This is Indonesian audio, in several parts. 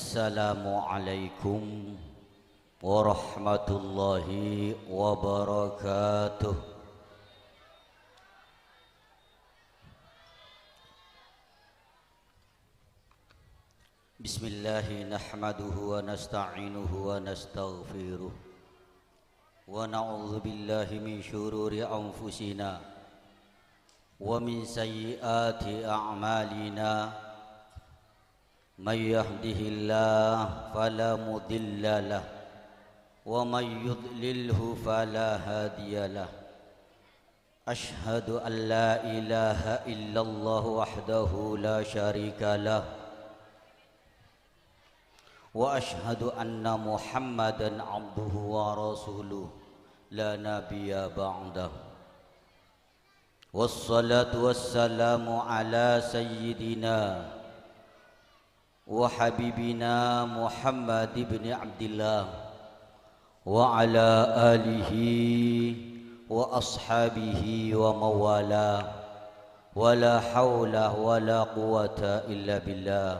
Assalamualaikum warahmatullahi wabarakatuh. Bismillahi nahmaduhu wa nasta'inuhu wa nastaghfiruh wa na'udzu billahi min syururi anfusina wa min sayyiati a'malina. من يهده الله فلا مضل له ومن يضلله فلا هادي له أشهد أن لا إله إلا الله وحده لا شريك له وأشهد أن محمدا عبده ورسوله لا نبي بعده والصلاة والسلام على سيدنا وحبيبنا محمد بن عبد الله وعلى آله وأصحابه وموالاه ولا حول ولا قوة إلا بالله.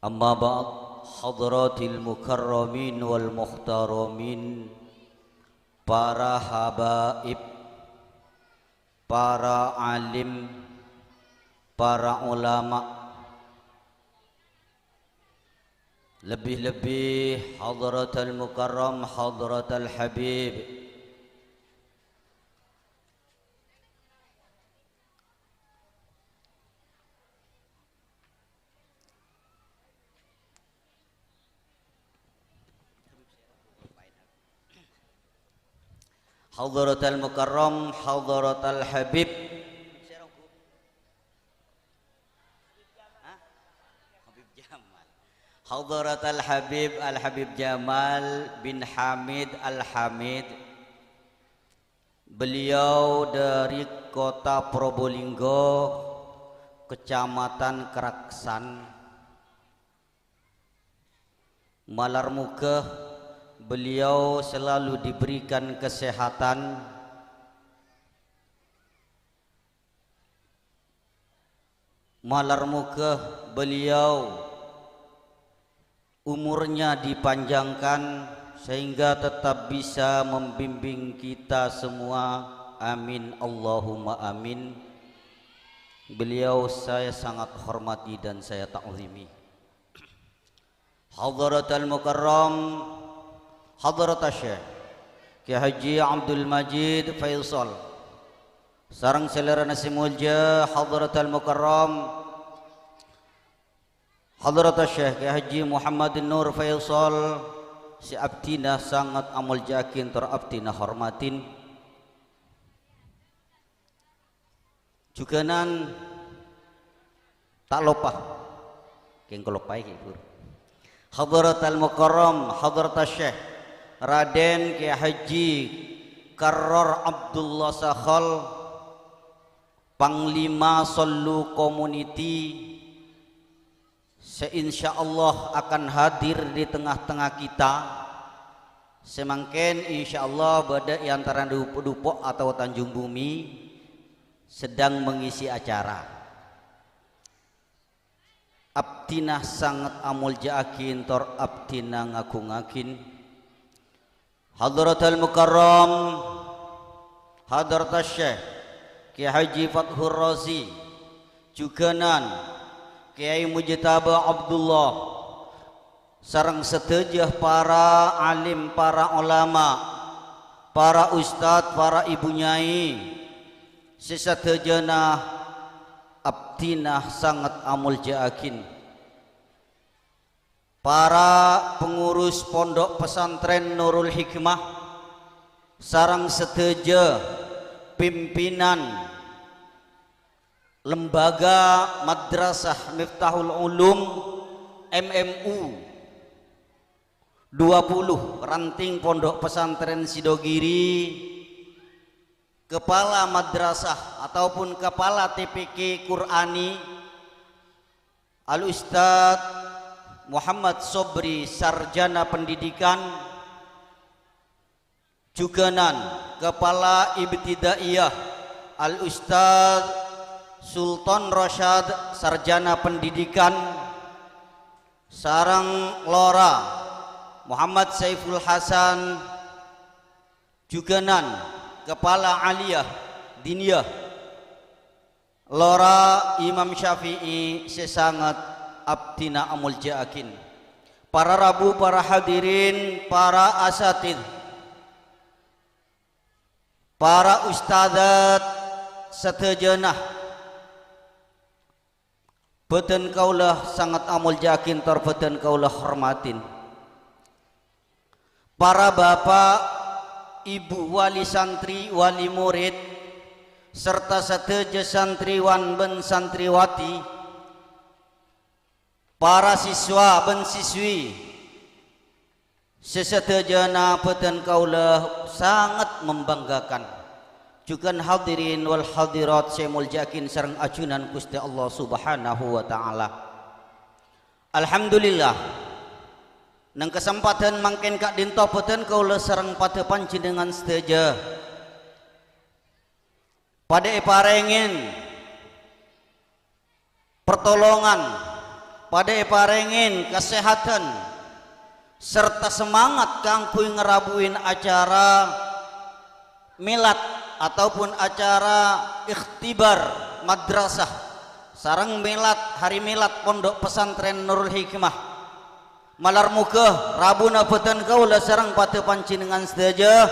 أما بعد، حضرات المكرمين والمحترمين, para habaib, para alim, para ulama, lebih-lebih hadratal mukarram, hadratal habib, hadratal mukarram, hadratal habib, Hadrat Al-Habib Al-Habib Jamal bin Hamid Al-Hamid. Beliau dari kota Probolinggo, Kecamatan Keraksan. Malarmuke, beliau selalu diberikan kesehatan, malarmuke beliau umurnya dipanjangkan sehingga tetap bisa membimbing kita semua. Amin Allahumma amin. Beliau saya sangat hormati dan saya ta'zimi. Hadratal Mukarram, Hadrat Syekh Ki Haji Abdul Majid Faisal, sareng selera nasi mulja Hadratal Mukarram Hadrat Syekh Ki Haji Muhammad Nur Faisal, si abtina sangat amal jakin ter abtina hormatin. Juganan tak lupa keng kelopai ibu. Hadrat Al Mukarram Hadrat Syekh Raden Ki Haji Karrar Abdullah Sakhal, Panglima Sallu Community, seinsyaallah akan hadir di tengah-tengah kita. Semangken insyaallah pada antara Dupo atau Tanjung Bumi sedang mengisi acara. Abdinah sangat amul jaakin tor abdinah ngaku-ngakin. Hadratal Mukarram Hadrat Syekh Ki Haji Fathur Razi, juganan Kiai Mujtaba Abdullah, sareng sedejah para alim, para ulama, para ustadz, para ibu nyai, sesadejana abdinah sangat amul jaakin. Para pengurus pondok pesantren Nurul Hikmah, sareng sedeja pimpinan Lembaga Madrasah Miftahul Ulum MMU 20 Ranting Pondok Pesantren Sidogiri, Kepala Madrasah ataupun Kepala TPK Qurani Al Ustadz Muhammad Sobri, Sarjana Pendidikan, juganan Kepala Ibtidaiyah Al Ustadz Sultan Rosyad, Sarjana Pendidikan, sareng lora Muhammad Saiful Hasan Juganan Kepala Aliyah Diniyah lora Imam Syafi'i sesangat abdina amul jaakin, para rabu, para hadirin, para asatid, para ustadzat setejenah beten kaulah sangat amul jakin tor beten kaulah hormatin, para bapak, ibu, wali santri, wali murid, serta seteja santriwan ben santriwati, para siswa ben siswi, sesetejana beten kaulah sangat membanggakan. Juga hadirin wal hadirat semul jakin sareng ajunan Gusti Allah Subhanahu wa taala. Alhamdulillah nang kesempatan mangken kak dinto beten kaula sareng pada panjenengan seteja pada parengin pertolongan, pada parengin kesehatan serta semangat kangkuy ngerabuin acara milad ataupun acara ikhtibar madrasah sareng milad hari milad pondok pesantren Nurul Hikmah malar muka rabuna beten kaula sareng pada panjenengan sedaja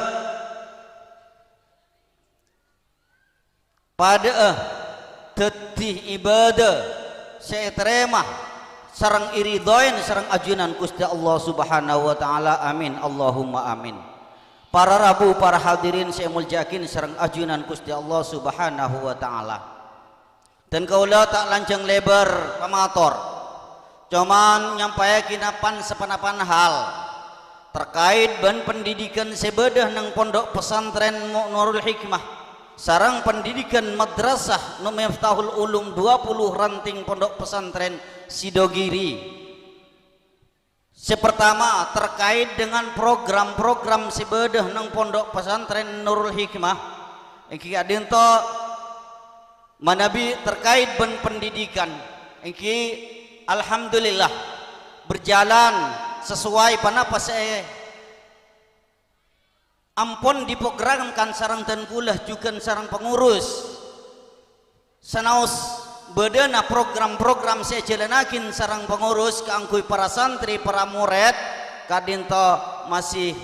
pada tetih ibadah seetremah sareng iridoin sareng ajunan Gusti Allah Subhanahu wa taala. Amin Allahumma amin. Para rabu, para hadirin semul jakin sareng ajunan Gusti Allah Subhanahu wa taala. Dan kaula tak lancang lebar pamator, cuman nyampaikan apan sepanapan hal terkait ban pendidikan sebedah nang pondok pesantren Nurul Hikmah sareng pendidikan madrasah nu Miftahul Ulum 20 ranting pondok pesantren Sidogiri. Sepertama terkait dengan program-program sebedah nang pondok pesantren Nurul Hikmah iki adento manabi terkait ben pendidikan iki alhamdulillah berjalan sesuai panapa saya ampun diprogramkan sareng dan kulah juga sareng pengurus sanaos bedana program-program saya jalanakin sarang pengurus keangkui para santri, para murid kadinto masih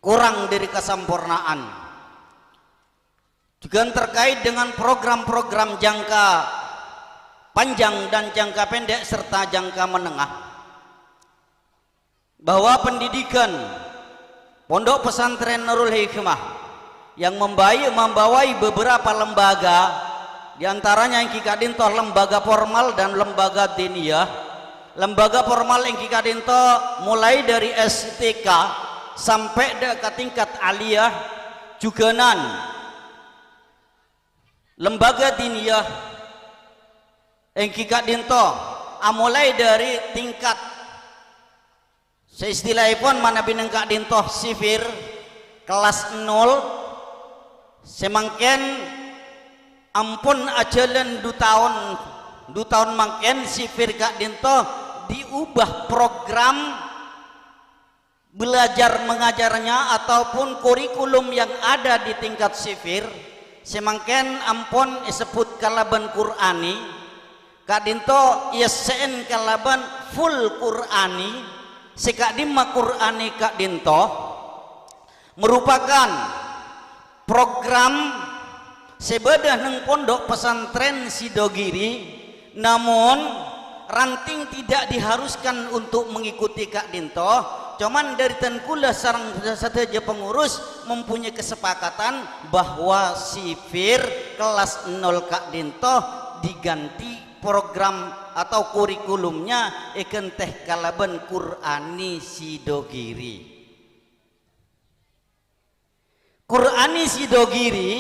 kurang dari kesempurnaan. Juga terkait dengan program-program jangka panjang dan jangka pendek serta jangka menengah, bahwa pendidikan pondok pesantren Nurul Hikmah yang membawai beberapa lembaga, di antaranya yang kikadinto lembaga formal dan lembaga diniyah. Lembaga formal yang kikadinto mulai dari STK sampai ke tingkat aliyah juganan. Lembaga diniyah yang kikadinto mulai dari tingkat seistilahipun mana bineng kadinto sifir kelas 0 semangken ampun ajalan 2 tahun mangken sifir kak dinto diubah program belajar mengajarnya ataupun kurikulum yang ada di tingkat sifir semangken ampun disebut kalaban Qur'ani kak dinto yesen kalaban full Qur'ani sekak dimma Qur'ani kak dinto merupakan program sebedah neng pondok pesantren Sidogiri, namun ranting tidak diharuskan untuk mengikuti Kak Dinto, cuman dari tengkulah sarang saja pengurus mempunyai kesepakatan bahwa sifir kelas 0 Kak Dinto diganti program atau kurikulumnya ikan teh kalaban Qur'ani Sidogiri. Qur'ani Sidogiri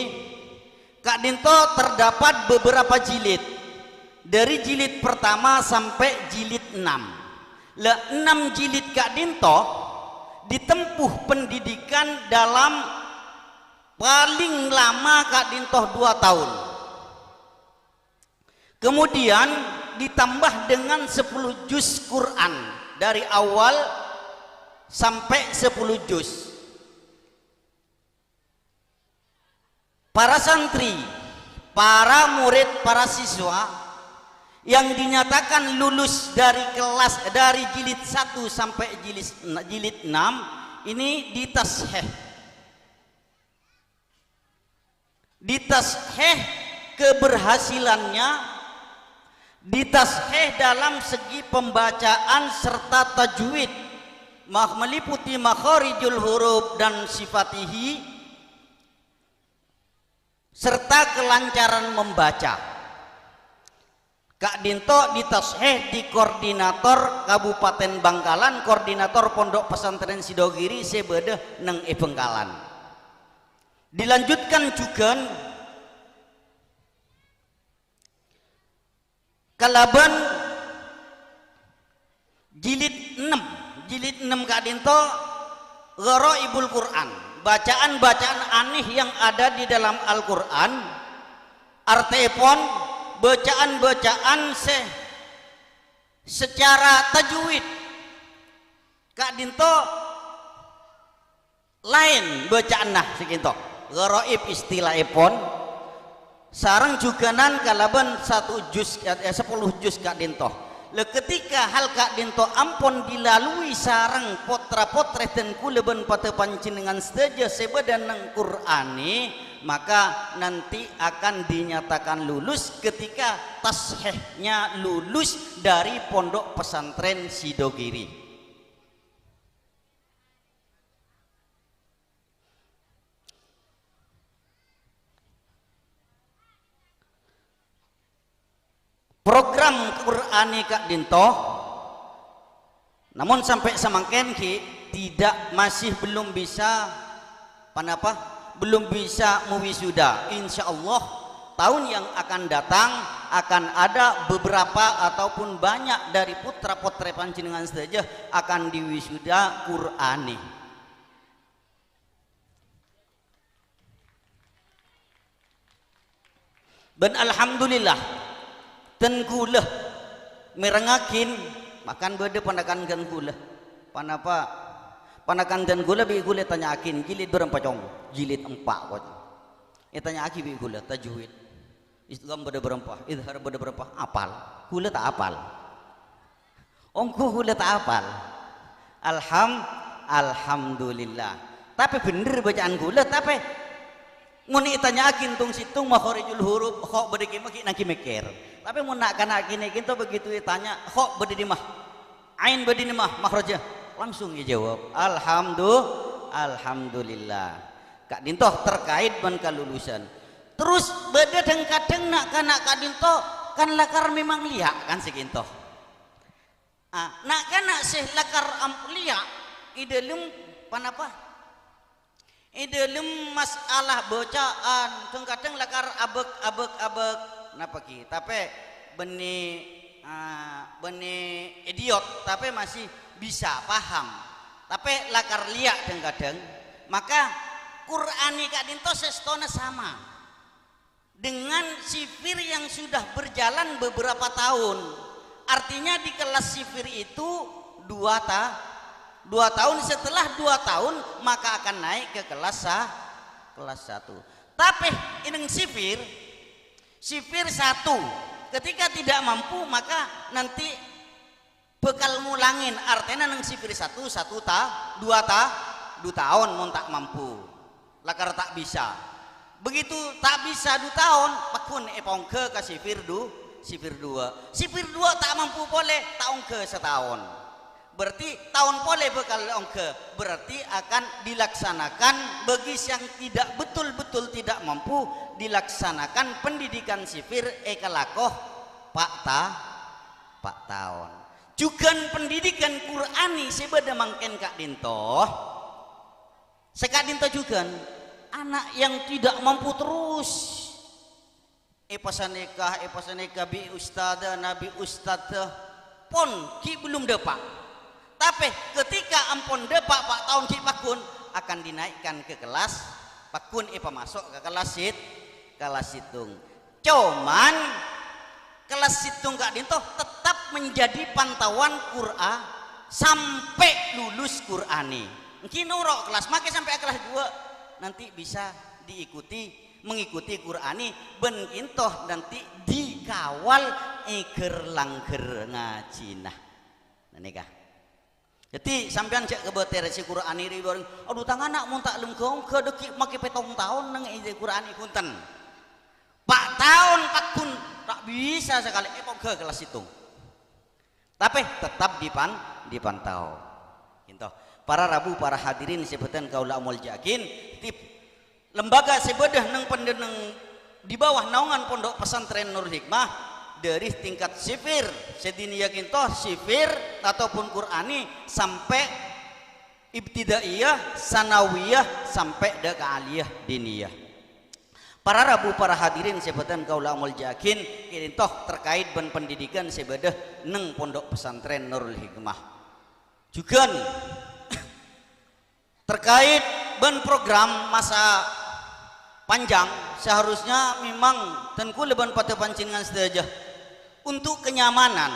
Kak Dinto terdapat beberapa jilid, dari jilid pertama sampai jilid 6. 6 jilid Kak Dinto ditempuh pendidikan dalam paling lama Kak Dinto 2 tahun. Kemudian ditambah dengan 10 juz Quran dari awal sampai 10 juz. Para santri, para murid, para siswa yang dinyatakan lulus dari kelas dari jilid 1 sampai jilid 6 ini ditasheh keberhasilannya, ditasheh dalam segi pembacaan serta tajwid, meliputi makharijul huruf dan sifatihi serta kelancaran membaca. Kak Dinto ditasheh di koordinator Kabupaten Bangkalan, koordinator Pondok Pesantren Sidogiri sebede neng Bangkalan. Dilanjutkan juga kalaban jilid 6 Kak Dinto Gharaibul Quran, bacaan-bacaan aneh yang ada di dalam Al-Quran, artepon bacaan-bacaan secara tajwid. Kak Dinto lain bacaan nah sekinto gharaib istilahipun sarang juganan kalaban 10 juz Kak Dinto. Ketika hal Kak Dinto ampun dilalui sarang potra-potre dan kuleban pada pancingan sedaja sebadan nang Qur'ani, maka nanti akan dinyatakan lulus ketika tashehnya lulus dari Pondok Pesantren Sidogiri. Program Qur'ani Kak Dinto namun sampai samangken ki belum bisa belum bisa mewisuda. Insya Allah tahun yang akan datang akan ada beberapa ataupun banyak dari putra putri panjenengan saja akan diwisuda Qur'ani. Dan alhamdulillah tengulah merengakin makan bede panakan gan gula panapa panakan dan gula bi gula tanya akin jilid berapa cong jilid 4 kot tanya aki bi gula tajwid islam bede berapa idhar bede berapa apal gula tak apal ongko gula tak apal alhamdulillah tapi bener bacaan gula tapi muni tanya akin tung situng makharijul huruf kok bede kimaki naki mikir. Tapi mau nak kena kini kita begitu ditanya kok berdiri mah ain berdiri mah makhrajnya langsung dijawab alhamdulillah. Kak Dinto terkait dengan kelulusan terus beda dan kadang nak Kak Dinto kan lakar memang liak kan sekinto nak kana sih lakar liak idelum panapa idelum masalah bacaan kadang lakar abek napa ki tapi benih idiot tapi masih bisa paham tapi lakar liak kadang maka Qur'ani Kak Dinto sestona sama dengan sifir yang sudah berjalan beberapa tahun. Artinya di kelas sifir itu 2 tahun, setelah 2 tahun maka akan naik ke kelas 1. Tapi ini sifir 1 ketika tidak mampu maka nanti bekal ngulangin artinya nang sifir 1 2 tahun mau tak mampu lakar tak bisa begitu tak bisa 2 tahun pakun epongke ke sifir 2 tak mampu boleh tahun ke setahun berarti tahun boleh bekal ongke berarti akan dilaksanakan bagi yang tidak betul-betul tidak mampu dilaksanakan pendidikan sifir ekalakoh pak tahun juga pendidikan Qur'ani sebeda mangken Kak Dinto juga anak yang tidak mampu terus epasaneka bi ustada nabi ustada pon ki belum dapat tapi ketika ampun depak pak tahun ki pakun akan dinaikkan ke kelas pakun masuk ke kelas hitung cuman kelas situng Kak Dinto tetap menjadi pantauan Qur'an sampai lulus Qur'ani. Mungkin nurok kelas make sampai kelas 2 nanti bisa mengikuti Qur'ani ben kintoh nanti dikawal eger langger ngajinah. Nah nikah. Jadi sampean cek kebeter si Qur'ani ri bareng aduh tangan nak mun tak lengkong ke deki make petong tahun nang ije Qur'ani punten. Pak tahun pakun tak bisa sekali kok ke kelas itu. Tapi tetap dipantau. Kintoh. Para rabu para hadirin sebutan kaula amul jakin tip lembaga sebedah nang pendeneng di bawah naungan Pondok Pesantren Nurul Hikmah dari tingkat sifir sedini yakin toh sifir ataupun Qur'ani sampai ibtidaiyah, sanawiyah sampai deka aliyah diniyah. Para rabu para hadirin sebutan kaula amul jakin kini toh terkait ben pendidikan sebedah nang Pondok Pesantren Nurul Hikmah. Juga terkait ben program masa panjang seharusnya memang tenku leban pada pancingan saja untuk kenyamanan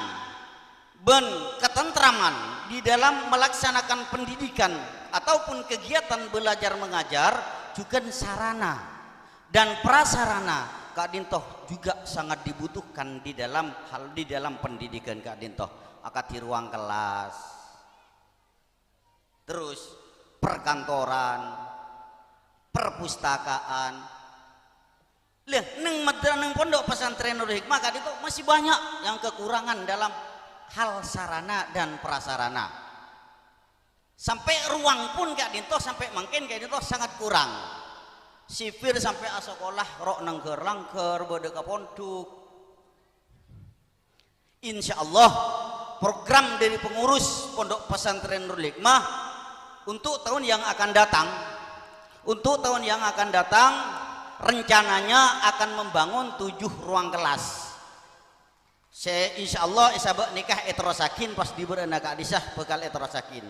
ben ketentraman di dalam melaksanakan pendidikan ataupun kegiatan belajar mengajar juga sarana dan prasarana Kak Dintoh juga sangat dibutuhkan di dalam pendidikan Kak Dintoh akad di ruang kelas terus perkantoran, perpustakaan. Lihat, neng Pondok Pesantren Nurul Hikmah Kak Dintoh masih banyak yang kekurangan dalam hal sarana dan prasarana. Sampai ruang pun Kak Dintoh sampai mungkin Kak Dintoh sangat kurang. Sifir sampai sekolah rok nengger langker bodeka pondok. Insya Allah program dari pengurus Pondok Pesantren Nurul Hikmah untuk tahun yang akan datang rencananya akan membangun 7 ruang kelas. Insya Allah isabak nikah etrosakin pas diberi anak adisah bekal etrosakin.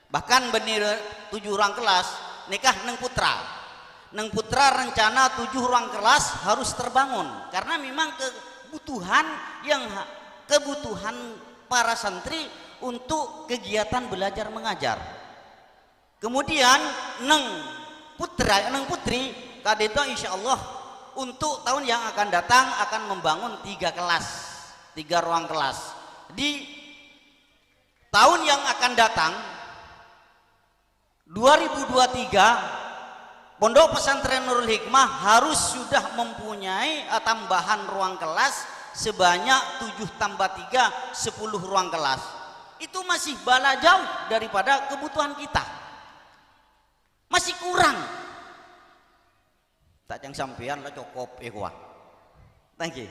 Bahkan benih 7 ruang kelas nikah neng putra rencana 7 ruang kelas harus terbangun karena memang kebutuhan para santri untuk kegiatan belajar mengajar. Kemudian neng putri Kak Dintoh insya Allah untuk tahun yang akan datang akan membangun 3 ruang kelas. Di tahun yang akan datang 2023 Pondok Pesantren Nurul Hikmah harus sudah mempunyai tambahan ruang kelas sebanyak 7 tambah 3 10 ruang kelas. Itu masih bala jauh daripada kebutuhan kita. Masih kurang. Tak yang sampean lah cukup ikhwah. Thank you.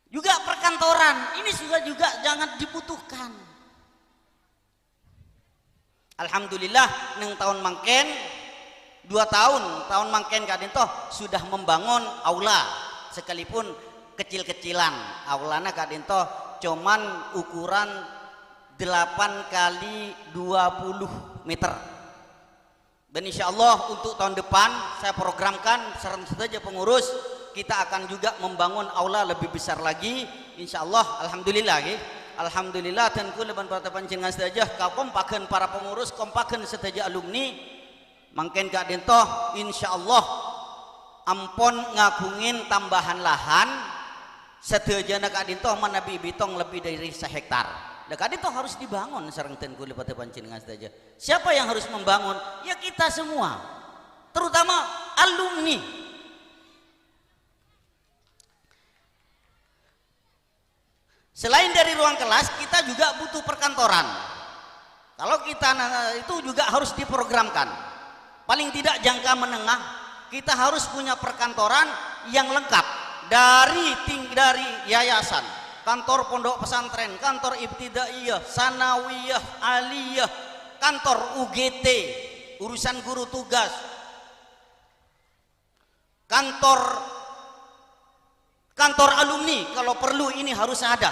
Juga perkantoran ini juga jangan dibutuhkan. Alhamdulillah neng tahun mangken 2 tahun mangken Kak Dintoh sudah membangun aula sekalipun kecil-kecilan. Aulana Kak Dintoh cuman ukuran 8 kali 20 meter. Dan insya Allah untuk tahun depan saya programkan saran saja pengurus kita akan juga membangun aula lebih besar lagi. Insya Allah Alhamdulillah dan ku leban para pancingan saja kau kompakan para pengurus kompakan saja alumni mangken Kak Dintoh insya Allah ampon ngagungin tambahan lahan sedejana Kak Dintoh manabi bitong lebih dari 1 hektar. Kak Dintoh harus dibangun sareng tenku lepate pancingan saja. Siapa yang harus membangun? Ya kita semua. Terutama alumni. Selain dari ruang kelas, kita juga butuh perkantoran. Kalau kita itu juga harus diprogramkan. Paling tidak jangka menengah, kita harus punya perkantoran yang lengkap dari yayasan. Kantor pondok pesantren, kantor ibtidaiyah, sanawiyah, aliyah, kantor UGT, urusan guru tugas, kantor alumni kalau perlu ini harus ada.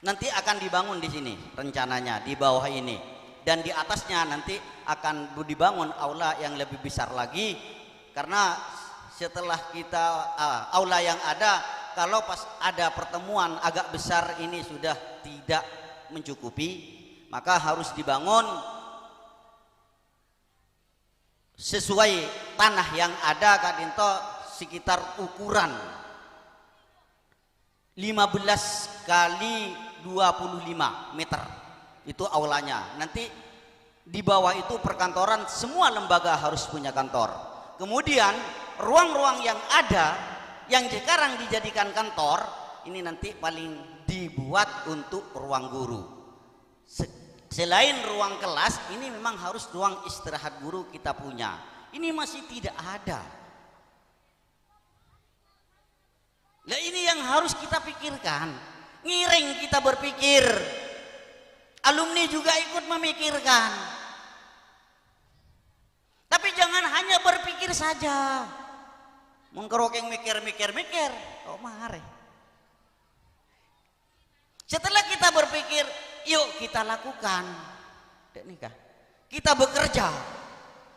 Nanti akan dibangun di sini rencananya di bawah ini dan di atasnya nanti akan dibangun aula yang lebih besar lagi karena setelah kita aula yang ada, kalau pas ada pertemuan agak besar ini sudah tidak mencukupi, maka harus dibangun sesuai tanah yang ada Kak Dinto, sekitar ukuran 15 kali 25 meter itu aulanya. Nanti di bawah itu perkantoran, semua lembaga harus punya kantor. Kemudian ruang-ruang yang ada yang sekarang dijadikan kantor ini nanti paling dibuat untuk ruang guru. Selain ruang kelas, ini memang harus ruang istirahat guru kita punya. Ini masih tidak ada. Nah, ini yang harus kita pikirkan. Ngiring kita berpikir, alumni juga ikut memikirkan. Tapi jangan hanya berpikir saja. Mengkerokeng mikir. Oh mare. Setelah kita berpikir, yuk kita lakukan. Kita bekerja.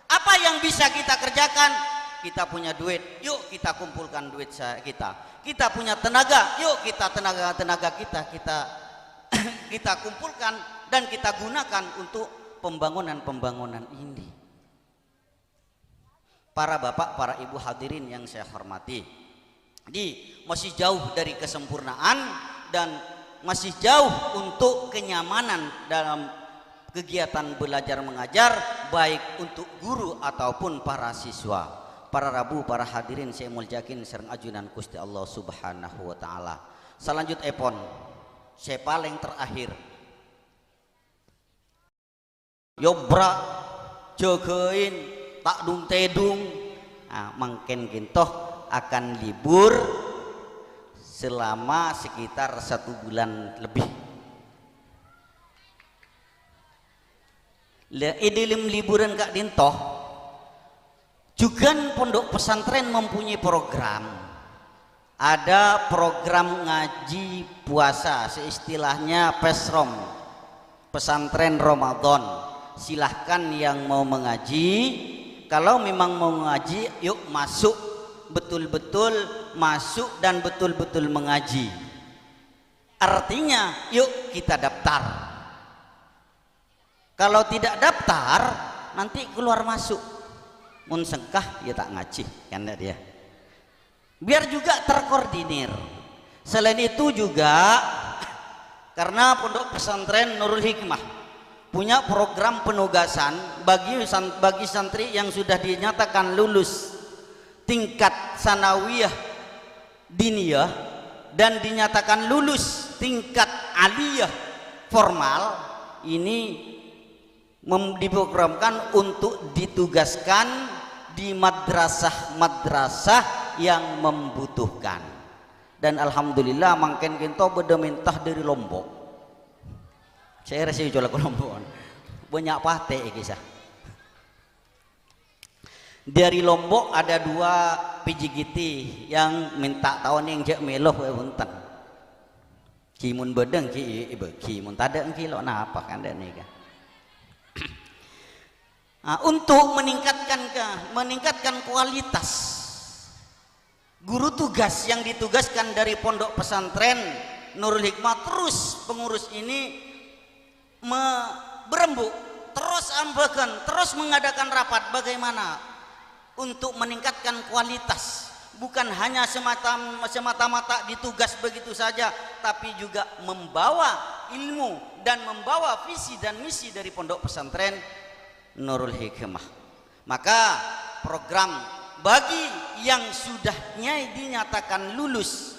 Apa yang bisa kita kerjakan? Kita punya duit, yuk kita kumpulkan duit kita. Kita punya tenaga, yuk kita tenaga kita kita kumpulkan dan kita gunakan untuk pembangunan ini. Para bapak, para ibu hadirin yang saya hormati, masih jauh dari kesempurnaan dan masih jauh untuk kenyamanan dalam kegiatan belajar mengajar, baik untuk guru ataupun para siswa. Para rabu, para hadirin saya muljakin sareng ajunan Gusti Allah Subhanahu wa taala. Selanjut epon, saya paling terakhir. Yobra jogein tak dung tedung. Nah, mangken gintoh akan libur selama sekitar 1 bulan lebih. Dalam liburan Kak Dintoh juga pondok pesantren mempunyai program. Ada program ngaji puasa, seistilahnya pesrom, pesantren Ramadan. Silahkan yang mau mengaji, kalau memang mau mengaji, yuk masuk, betul-betul masuk dan betul-betul mengaji. Artinya yuk kita daftar. Kalau tidak daftar nanti keluar masuk, mun sengkah ya tak ngaji kan dia. Biar juga terkoordinir. Selain itu juga karena pondok pesantren Nurul Hikmah punya program penugasan bagi santri yang sudah dinyatakan lulus tingkat sanawiyah diniyah dan dinyatakan lulus tingkat aliyah formal, ini diprogramkan untuk ditugaskan di madrasah-madrasah yang membutuhkan. Dan alhamdulillah mangken kita beda mintah dari Lombok. Saya rasa jual ke Lombok. Banyak pate kisah. Dari Lombok ada 2 PJGT yang minta tahun yang jak meloh buntan. Kimun bedeng kimun tada kilo nah apa kan dan nika. Untuk meningkatkan kualitas guru tugas yang ditugaskan dari pondok pesantren Nurul Hikmah, terus pengurus ini berembuk, terus ambekan, terus mengadakan rapat bagaimana untuk meningkatkan kualitas, bukan hanya semata-mata ditugas begitu saja, tapi juga membawa ilmu dan membawa visi dan misi dari pondok pesantren Nurul Hikmah. Maka program bagi yang sudahnya dinyatakan lulus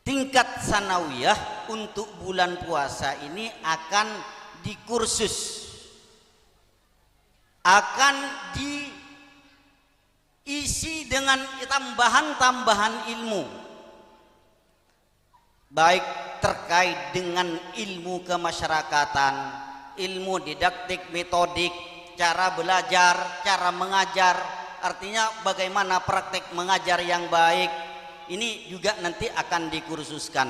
tingkat sanawiyah untuk bulan puasa ini akan dikursus, akan diisi dengan tambahan-tambahan ilmu, baik terkait dengan ilmu kemasyarakatan, ilmu didaktik, metodik, cara belajar, cara mengajar, artinya bagaimana praktek mengajar yang baik. Ini juga nanti akan dikursuskan.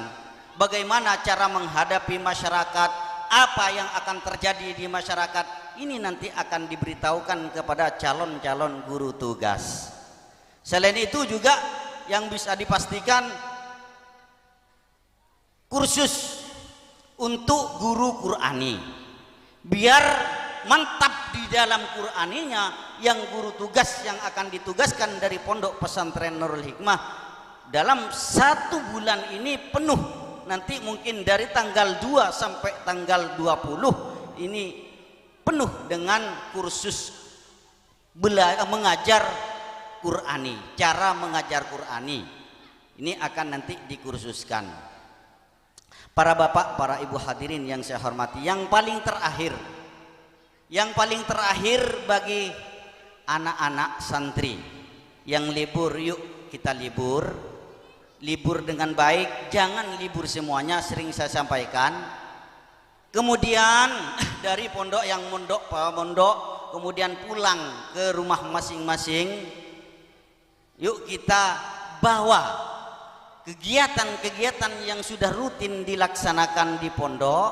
Bagaimana cara menghadapi masyarakat, apa yang akan terjadi di masyarakat ini nanti akan diberitahukan kepada calon-calon guru tugas. Selain itu juga yang bisa dipastikan kursus untuk guru Qur'ani, biar mantap di dalam Qur'aninya. Yang guru tugas yang akan ditugaskan dari Pondok Pesantren Nurul Hikmah dalam 1 bulan ini penuh, nanti mungkin dari tanggal 2 sampai tanggal 20 ini penuh dengan kursus mengajar Qur'ani, cara mengajar Qur'ani ini akan nanti dikursuskan. Para bapak, para ibu hadirin yang saya hormati, yang paling terakhir bagi anak-anak santri yang libur, yuk kita libur dengan baik, jangan libur semuanya, sering saya sampaikan. Kemudian dari pondok yang mondok kemudian pulang ke rumah masing-masing, yuk kita bawa kegiatan-kegiatan yang sudah rutin dilaksanakan di pondok,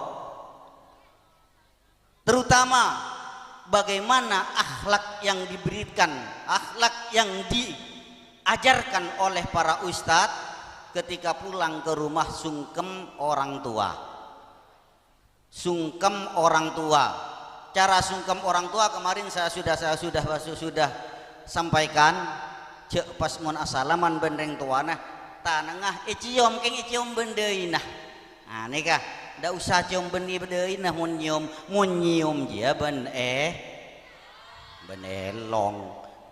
terutama bagaimana akhlak yang diberikan, akhlak yang diajarkan oleh para ustadz ketika pulang ke rumah, sungkem orang tua. Cara sungkem orang tua kemarin saya sudah sampaikan. Cek pas mun asalaman bendeng tuana tanengah iciom bendeunah. Nah nikah ndak usah cium benih bedeunah mun nyium dia ben elong.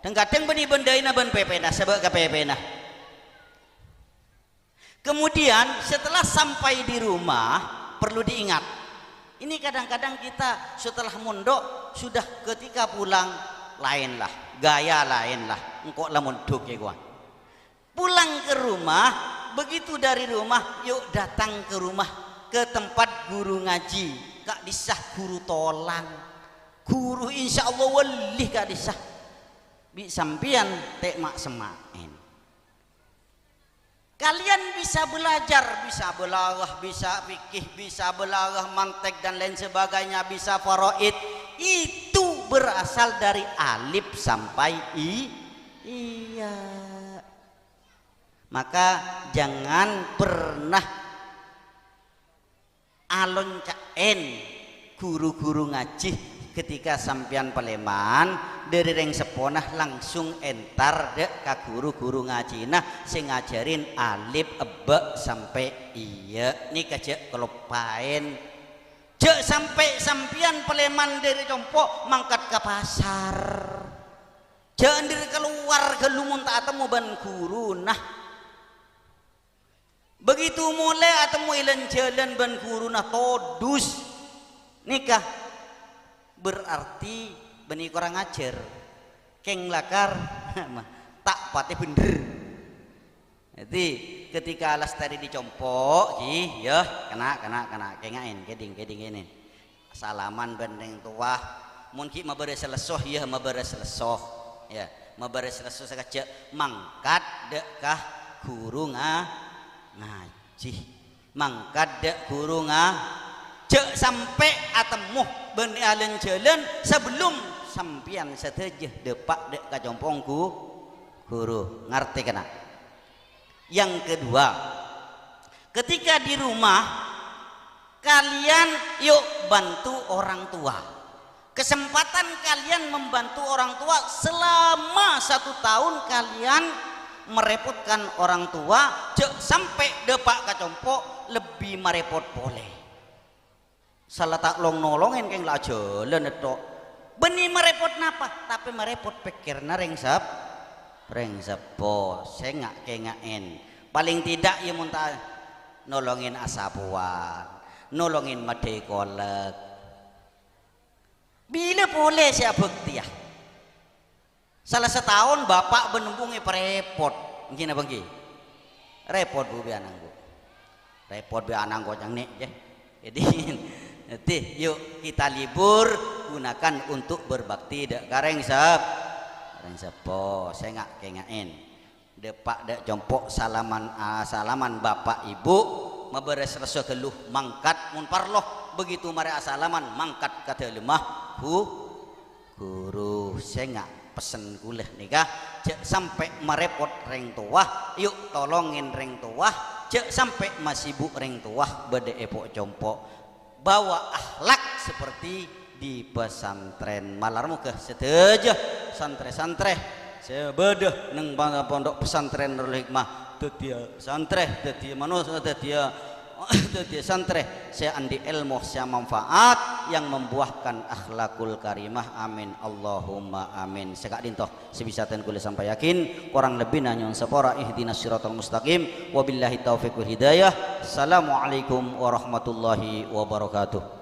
Kadang benih bendeunah ben pepena sebab ka pepena. Kemudian setelah sampai di rumah perlu diingat, ini kadang-kadang kita setelah mondok sudah ketika pulang lainlah, gaya lainlah, engkau lamun duk ya gua. Pulang ke rumah, begitu dari rumah, yuk datang ke rumah, ke tempat guru ngaji, kak disah guru tolang, guru insya Allah walih kak disah, bi sampian tek mak semain. Kalian bisa belajar, bisa belaghah, bisa fikih, bisa belaghah, mantek dan lain sebagainya, bisa faraid. Itu berasal dari alif sampai iya. Maka jangan pernah alon caen guru-guru ngaji ketika sampian Paleman dari reng seponah langsung entar dek ka guru-guru ngaji nah sing ngajarin alif ebe sampai iya nih kajak kelupain cek sampai sampian Paleman dari Compok mangkat ke pasar jangan dari keluar ke lumun tak temu ban guru nah begitu mulai atemu ilan jalan ban guru nah todus nikah berarti benih kurang ngajar keng lakar tak pati bener. Jadi ketika alas tadi dicompok ya kena kengain keding ini salaman bendeng tua mungkin mabares selesoh ya mabares selesoh ya mabares selesoh saja mangkat dekah guru ngaji mangkat dek guru cek sampai atemu benih alen jalan sebelum sampian setejah depak dek kajompong guru ngerti kena. Yang kedua, ketika di rumah kalian yuk bantu orang tua. Kesempatan kalian membantu orang tua selama 1 tahun kalian merepotkan orang tua cek sampai depak kajompok lebih merepot boleh. Salah tak nolongin keng lah jalan itu benih merepot napa tapi merepot pikirna rengsap saya nggak kengain paling tidak ya muntah nolongin asapuan nolongin madai kolek bila boleh saya bukti ya salah setahun bapak benembungi perepot gini bangki repot bu bianang bu repot bianang gue yang nih ya jadi nanti yuk kita libur gunakan untuk berbakti dek kareng sepo saya nggak kengain depak dek jompok salaman bapak ibu maberes reso geluh mangkat mun parloh begitu mari asalaman mangkat kata lemah guru saya pesen kuliah nikah cek sampai merepot reng tuah yuk tolongin reng tuah cek sampai masibuk reng tuah bede epok compok bawa akhlak seperti di pesantren malarmu ke seteja santre-santre sebedah neng bangga pondok pesantren Nurul Hikmah tetia santre tetia manusia tetia santre saya andi ilmu saya manfaat yang membuahkan akhlakul karimah amin Allahumma amin sekak dintoh sebisaten kula sampai yakin kurang lebih nanyon sepora ihdinas siratal mustaqim wabillahi taufiq wal hidayah assalamualaikum warahmatullahi wabarakatuh.